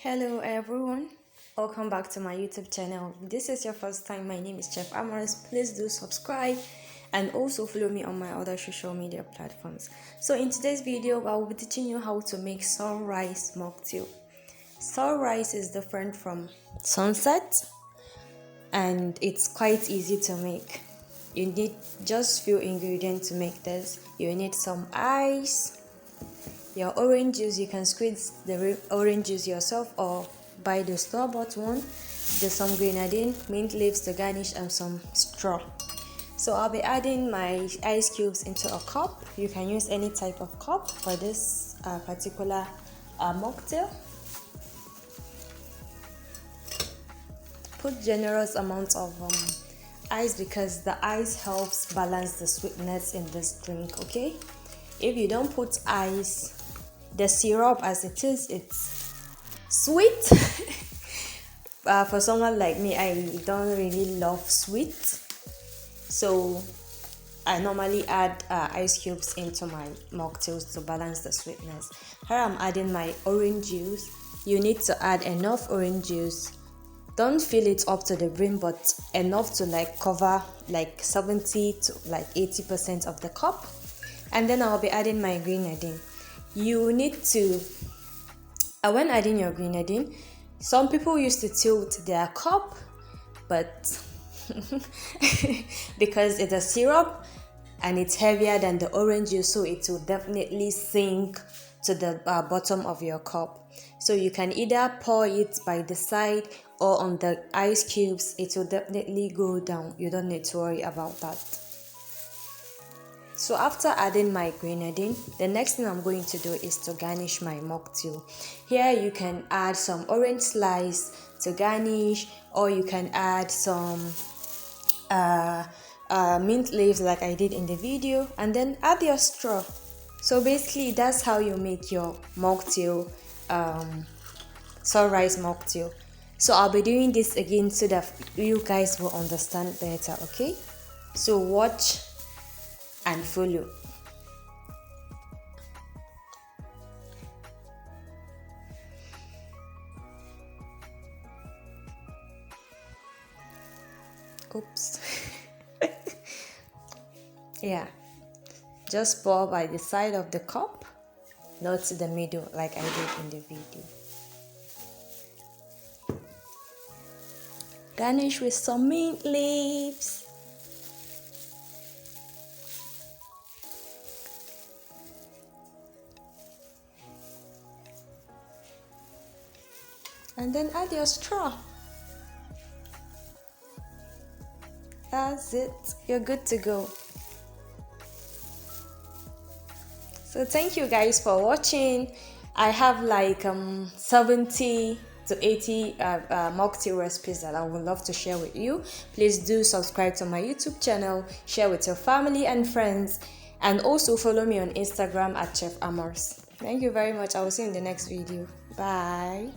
Hello everyone, welcome back to my YouTube channel. If this is your first time, my name is Chefamors. Please do subscribe and also follow me on my other social media platforms. So in today's video, I will be teaching you how to make sunrise mocktail. Sunrise is different from sunset and it's quite easy to make. You need just few ingredients to make this. You need some ice, your orange juice. You can squeeze the orange juice yourself or buy the store-bought one. There's some grenadine, mint leaves to garnish, and some straw. So I'll be adding my ice cubes into a cup. You can use any type of cup for this particular mocktail. Put generous amounts of ice because the ice helps balance the sweetness in this drink. Okay, if you don't put ice, the syrup as it is, it's sweet. For someone like me, I don't really love sweet, so I normally add ice cubes into my mocktails to balance the sweetness. Here I'm adding my orange juice. You need to add enough orange juice. Don't fill it up to the brim, but enough to like cover like 70 to like 80% of the cup. And then I'll be adding my grenadine. You need to, when adding your grenadine, some people used to tilt their cup, but because it's a syrup and it's heavier than the orange juice, so it will definitely sink to the bottom of your cup. So you can either pour it by the side or on the ice cubes. It will definitely go down. You don't need to worry about that. So after adding my grenadine, the next thing I'm going to do is to garnish my mocktail. Here you can add some orange slice to garnish, or you can add some mint leaves like I did in the video, and then add your straw. So basically that's how you make your mocktail, sunrise mocktail. So I'll be doing this again so that you guys will understand better. Okay, so watch and follow. Oops. Yeah, just pour by the side of the cup, not to the middle like I did in the video. Garnish with some mint leaves. And then add your straw. That's it. You're good to go. So thank you guys for watching. I have like 70 to 80 mocktail recipes that I would love to share with you. Please do subscribe to my YouTube channel, share with your family and friends, and also follow me on Instagram at Chefamors. Thank you very much. I will see you in the next video. Bye.